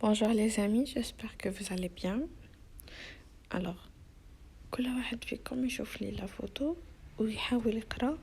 Bonjour les amis, j'espère que vous allez bien. Alors, كل واحد فيكم يشوف لي لا فوتو ويحاول يقرا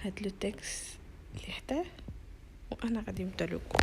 هاد لو تكست اللي حداه وانا غادي نبدا لو كور.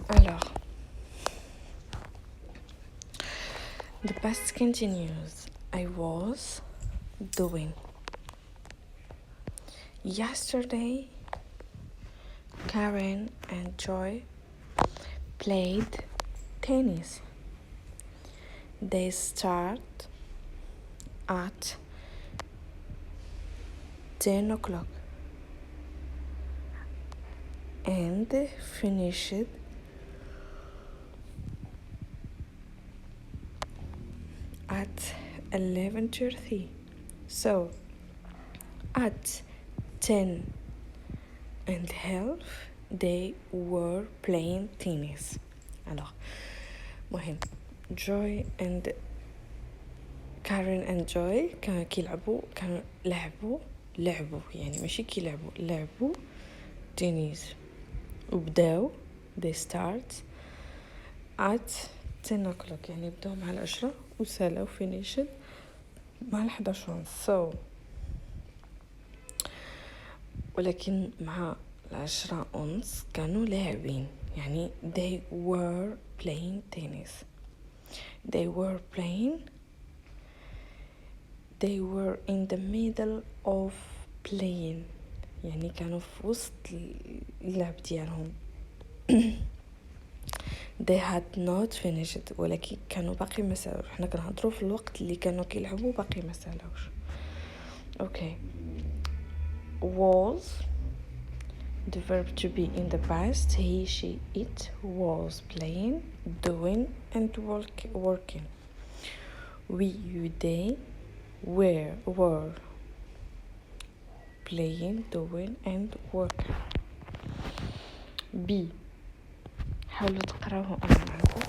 Alors, the past continues. I was doing. Yesterday, Karen and Joy played tennis. They start at 10 o'clock and finished at 11:30. So, at 10 and half, they were playing tennis. Alors, مهم Joy and Karen and Joy كانوا لعبوا يعني ماشي لعبوا تنس وبداو they start at 10 o'clock يعني بداو مع 10 وسالاو finished مع 11 so ولكن مع 10:30 كانوا لاعبين يعني they were playing tennis. They were in the middle of playing يعني كانوا في وسط اللعب ديالهم. They had not finished ولكن كانوا باقي ما سالاوش. حنا كنهضروا في الوقت اللي كانوا كيلعبوا باقي ما سالاوش. Okay. Was the verb to be in the past. He, she, it was playing, doing and working. We, you, they were playing, doing and working. B. حاولوا تقراوه أنا معكم.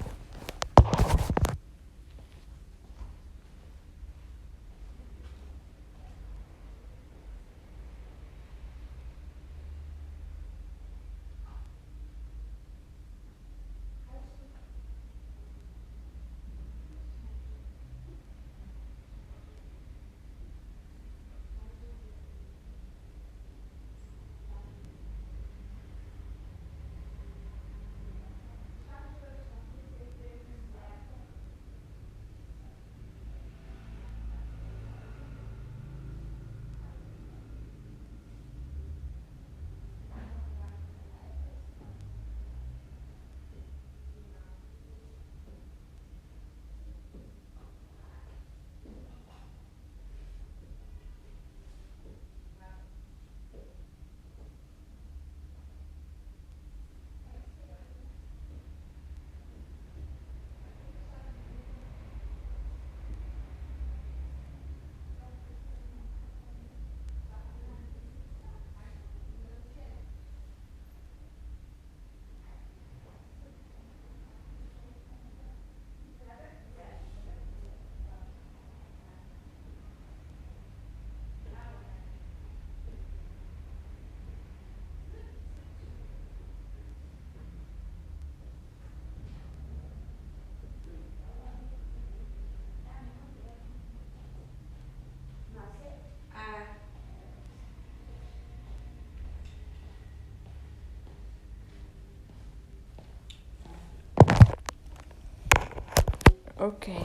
Okay.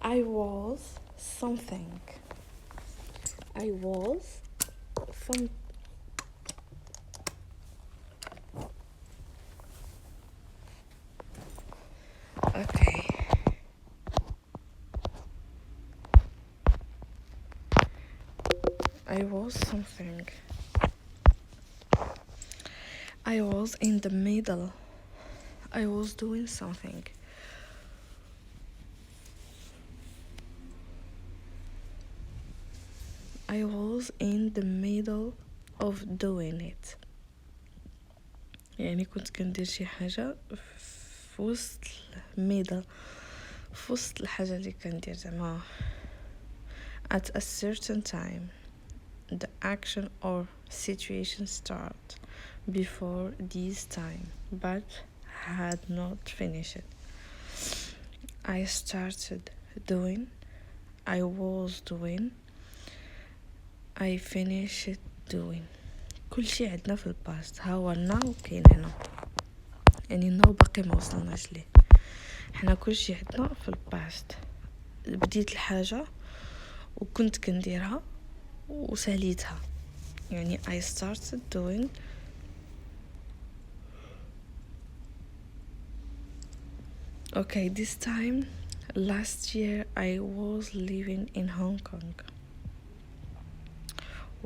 I was something. I was some. Okay. I was something. I was in the middle. I was doing something. I was in the middle of doing it. يعني كنت كندير شي حاجة في وسط middle، في وسط الحاجة اللي كندير زعما. At a certain time the action or situation start before this time but had not finished. I started doing, I was doing, I finished doing. كل شي عندنا في الباست. ها هو now كاين هنا، يعني now باقي ما وصلناش ليه. حنا كل شي عندنا في الباست. بديت الحاجة وكنت كنديرها وساليتها، يعني I started doing. Okay, this time last year I was living in Hong Kong.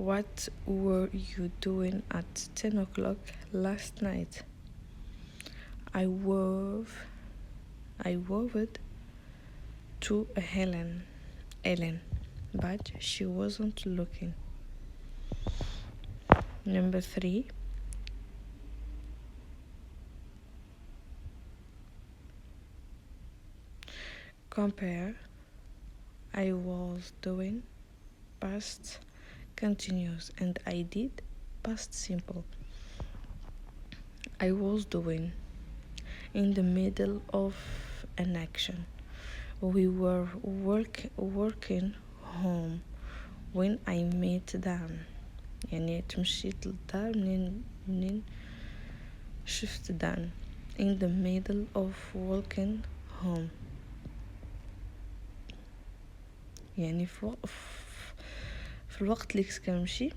What were you doing at 10 o'clock last night? I waved to Ellen, but she wasn't looking. Number 3. Compare. I was doing past continuous and I did past simple. I was doing in the middle of an action. We were working home when I met them. يعني تمشيت للدار منين شفت دان. In the middle of walking home، يعني في الوقت اللي كنت كنمشي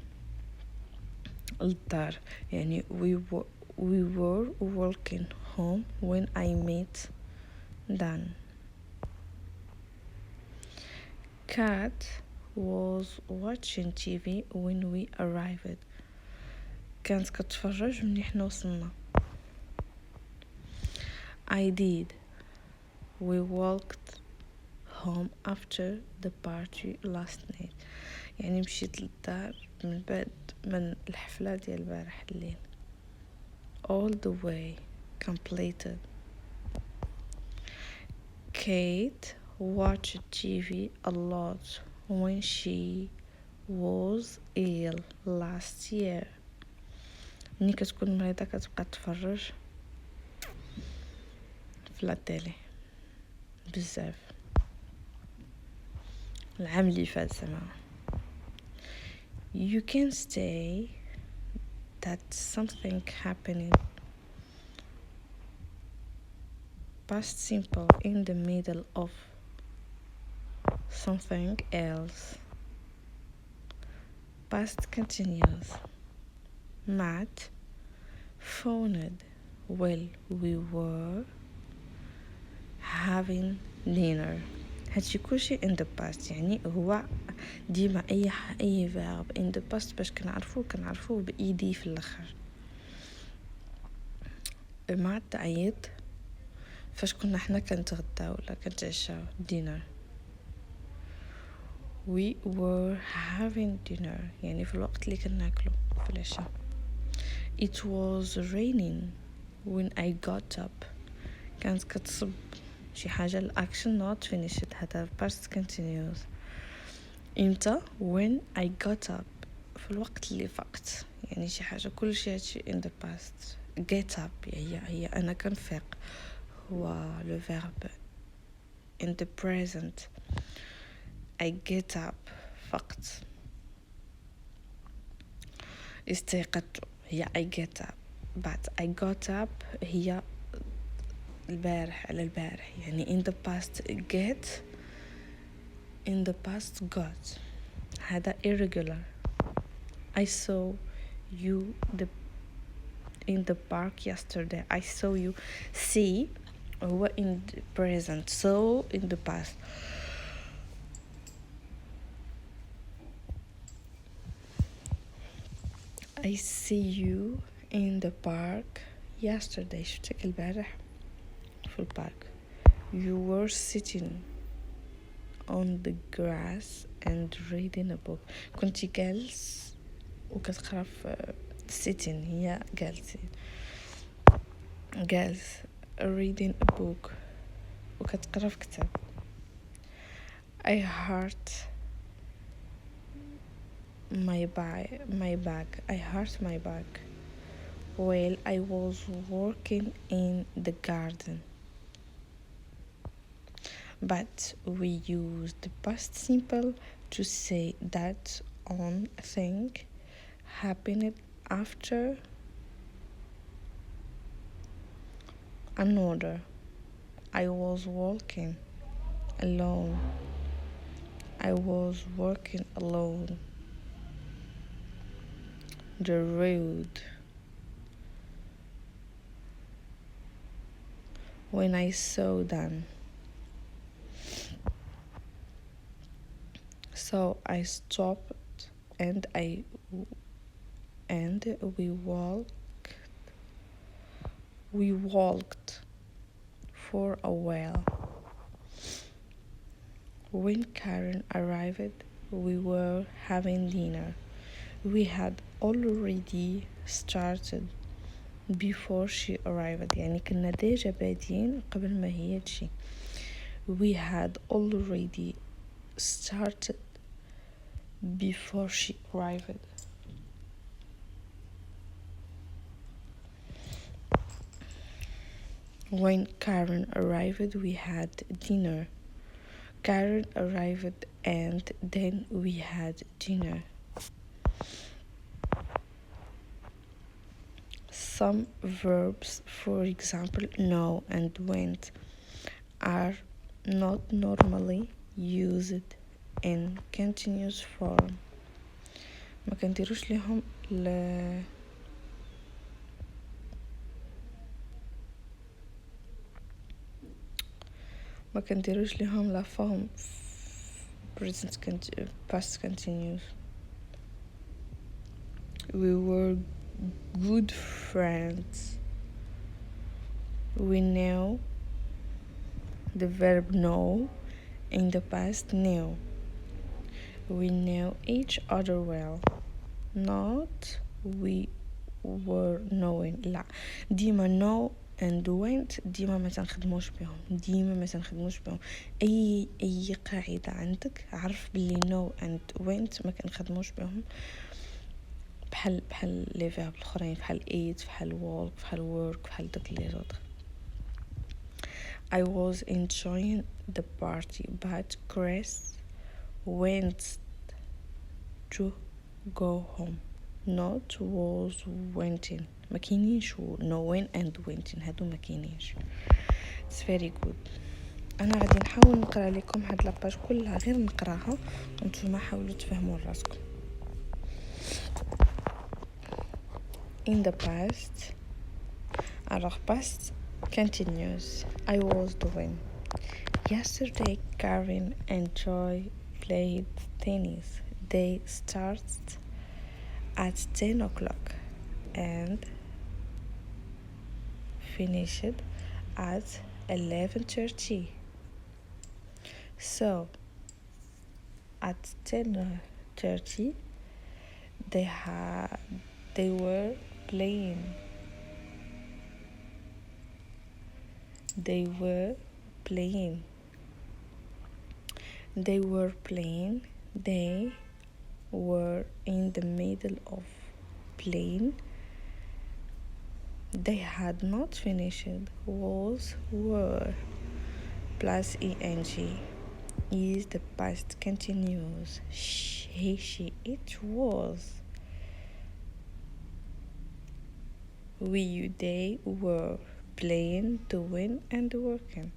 للدار. يعني we were walking home when I met Dan. Kat was watching TV when we arrived. كانت كتفرج مني حنا وصلنا. I did. We walked home after the party last night. يعني مشيت للدار من بعد من الحفلة ديال البارح الليل. All the way completed. Kate watched TV a lot when she was ill last year. ملي كتكون مريضة كتبقى تفرج في لا تيلي بزاف. العام اللي فات زعما. You can say that something happening past simple in the middle of something else. Past continuous. Matt phoned while we were having dinner. هادشي كلشي in the past، يعني هو ديما اي verb in the past باش كنعرفوه بإيدي في الاخر. مع عيط فاش كنا حنا كنتغداو ولا كنتعشاو dinner. We were having dinner، يعني في الوقت اللي كناكلو في العشاء. It was raining when I got up. كانت كتصب شي حاجة. الأكشن not finished، هذا past continuous. إمتى؟ when I got up، في الوقت اللي فقت، يعني شي حاجة كل شي هادشي in the past. get up هي أنا كنفيق، هو le verb in the present. I get up فقط. استيقظت هي I get up، but I got up هي البارح على البارح يعني in the past get in the past got هذا irregular. I saw you in the park yesterday. I saw you. See هو in the present, so in the past. I see you in the park yesterday. شفتك البارح في البارك. You were sitting on the grass and reading a book. كنت جالس وكتقرا في sitting هي جالس reading a book وكتقرا في كتاب. I hurt my back. I hurt my back while I was working in the garden. But we use the past simple to say that on thing happened after another. I was walking alone. I was walking alone the road when I saw them. So I stopped and we walked for a while. When Karen arrived, we were having dinner. We had already started before she arrived. يعني كنا ديجا بادين قبل ما هي تجي. We had already started before she arrived. When Karen arrived, we had dinner. Karen arrived and then we had dinner. Some verbs, for example, know and went, are not normally used in continuous form. ما كنديروش لهم لا form past continuous. We were good friends. We know the verb know in the past knew. We know each other well. Not we were knowing. لا ديما know and went ديما ما تنخدموش بهم. اي قاعدة عندك عرف باللي know and went ما كنخدموش بهم بحال لي فيرب الاخرين بحال eat بحال walk بحال work بحال داك لي زوطر. I was enjoying the party but Chris went to go home. Not was wenting. ما كاينينش knowing and wenting هادو ما كاينينش. It's very good. انا غادي نحاول نقرا لكم هاد لاباج كلها غير نقراها وانتم حاولوا تفهموا راسكم. In the past, alors past continues. I was doing. Yesterday, Karen and Joy played tennis. They started at 10 o'clock and finished at 11:30. So, at 10:30, they were playing. They were playing. They were in the middle of playing. They had not finished. Was, were, plus ing is the past continuous. He, she, it was. We, you, they were playing doing and working.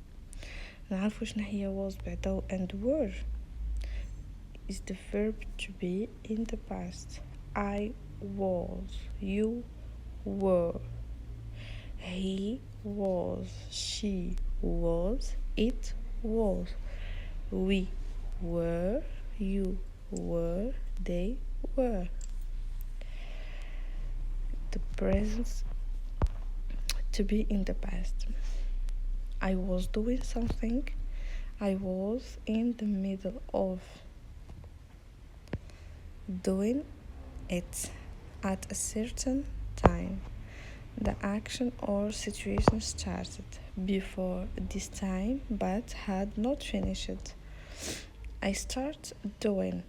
نعرفوا شنو هي was بعدا and were is the verb to be in the past. I was, you were, he was, she was, it was, we were, you were, they were. The present to be in the past. I was doing something. I was in the middle of doing it at a certain time. The action or situation started before this time but had not finished. I start doing.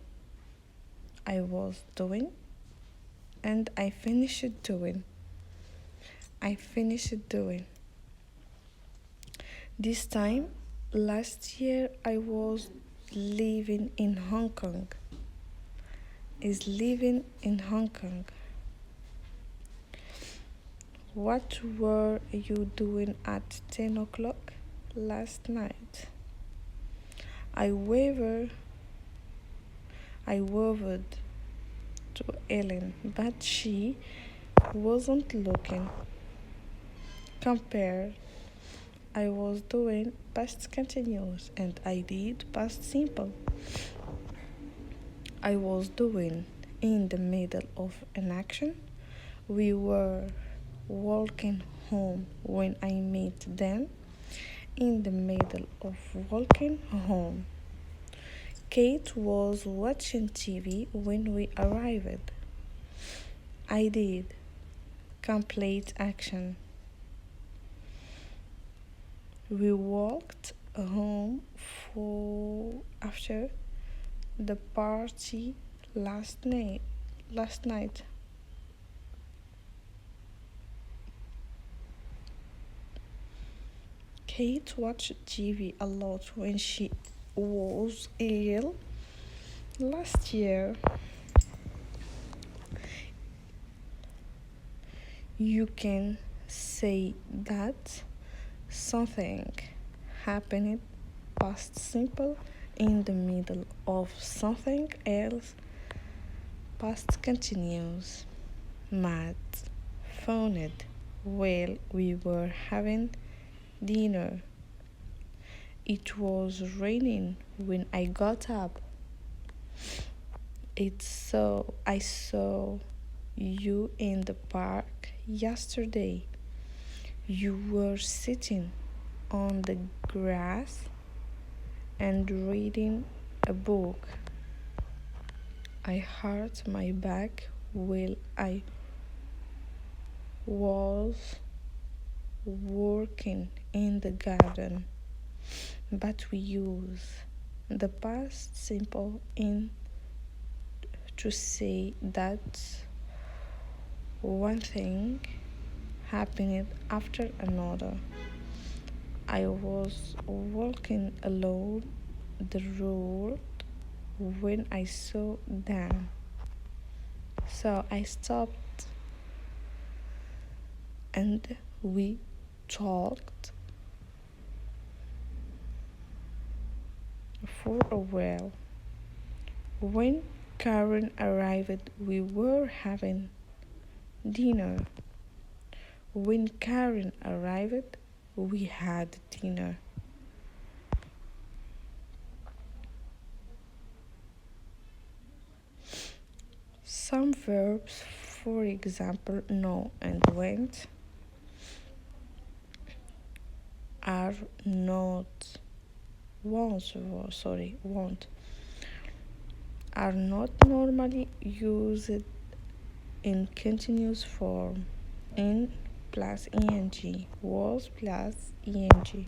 I was doing and I finished doing. I finished doing. This time last year I was living in Hong Kong. Is living in Hong Kong. What were you doing at 10 o'clock last night? I waved to Ellen, but she wasn't looking. Compare. I was doing past continuous and I did past simple. I was doing in the middle of an action. We were walking home when I met them. In the middle of walking home. Kate was watching TV when we arrived. I did. Complete action. We walked home after the party last night. Kate watched TV a lot when she was ill last year. You can say that something happened past simple in the middle of something else past continuous. Matt phoned while we were having dinner. It was raining when I got up. I saw you in the park yesterday. You were sitting on the grass and reading a book. I hurt my back while I was working in the garden, but we use the past simple in to say that one thing happened after another. I was walking along the road when I saw them, so I stopped and we talked for a while. When Karen arrived, we were having dinner. When Karen arrived, we had dinner. Some verbs, for example, know and went, are not won't are not normally used in continuous form in plus ing, was plus ing.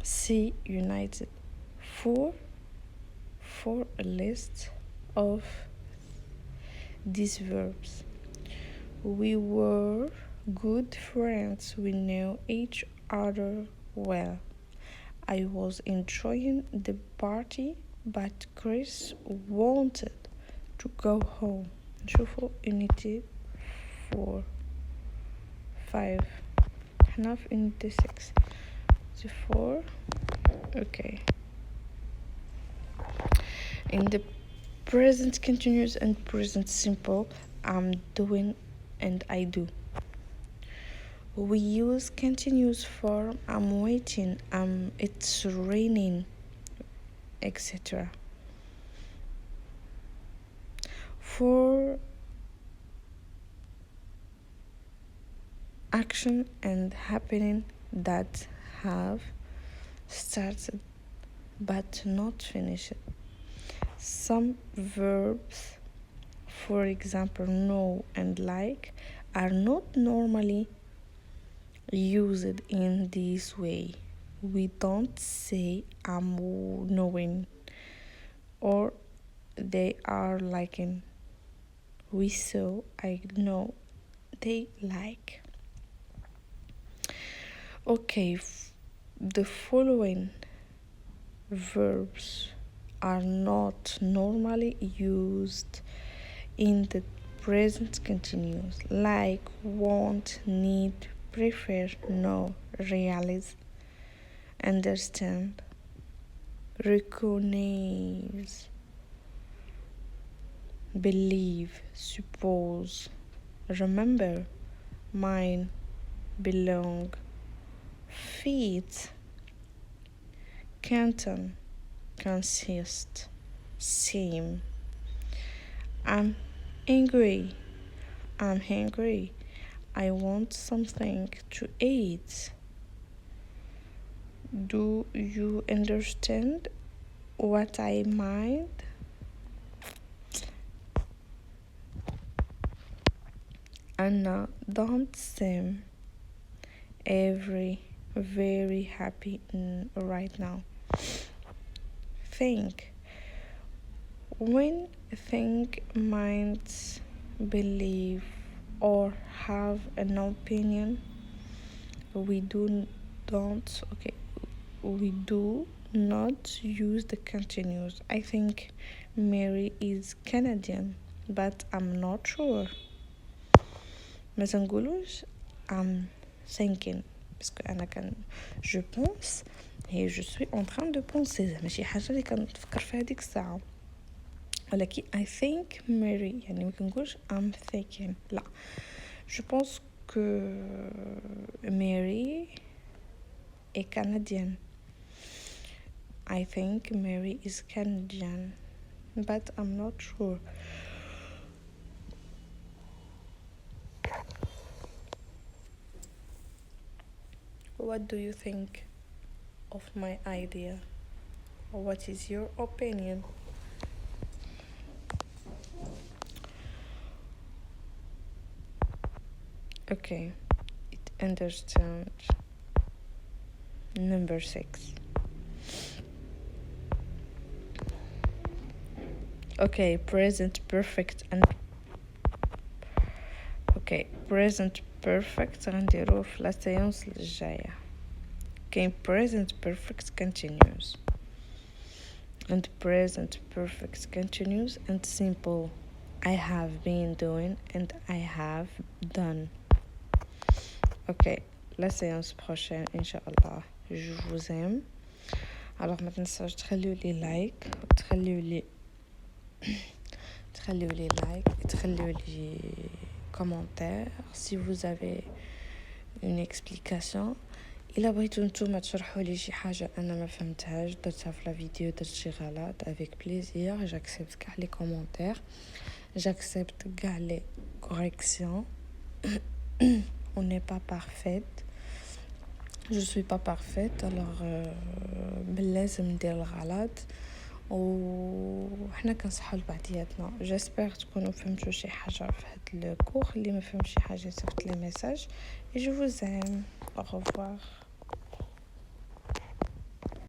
See united for a list of these verbs. We were good friends. We knew each other well. I was enjoying the party, but Chris wanted to go home. شوفوا unity 4. 5. احنا في unit 6. the 4. okay. In the present continuous and present simple, I'm doing and I do. We use continuous form I'm waiting, it's raining, etc. For action and happening that have started but not finished. Some verbs, for example know and like, are not normally used in this way. We don't say I'm knowing or they are liking. We saw, I know, they like. Okay, the following verbs are not normally used in the present continuous, like want, need, prefer, know, realize, understand, recognize, believe, suppose, remember, mind, belong, fit, canton, consist, same. I'm angry. I'm hungry. I want something to eat. Do you understand what I mean? Anna don't seem very happy right now. Think. When think, minds, believe, or have an opinion, we do not use the continuous. I think Mary is Canadian, but I'm not sure. ما تنقولوش I'm thinking باسكو انا كان je pense هي je suis en train de penser ماشي حاجه اللي كنفكر فيها ديك الساعه. ولكن I think Mary يعني ما كنقولش I'm thinking. لا, je pense que Mary est canadienne. I think Mary is Canadian, but I'm not sure. What do you think of my idea? What is your opinion? Okay, it understands. Number 6. Okay, present perfect and present perfect غنديرو في لا سيونس الجايه. كاين present perfect continuous and present perfect continuous and simple. I have been doing and I have done. Ok, la séance prochaine Inch'Allah. Je vous aime. Alors ما تنساوش تخليوا لي لايك وتخليوا لي commentaire si vous avez une explication. إلا بغيتو نتوما تشرحوا لي شي حاجه انا ما فهمتهاش درتها في لا فيديو درت شي غلط avec plaisir. j'accepte كاع لي commentaires, j'accepte كاع لي corrections. on n'est pas parfaite, je suis pas parfaite, alors بلازم ندير الغلط وحنا كنصحوا لبعضياتنا. جيسبر تكونوا فهمتوا شي حاجه في هذا الكور. اللي ما فهمش شي حاجه صيفط لي ميساج. et je vous aime. au revoir.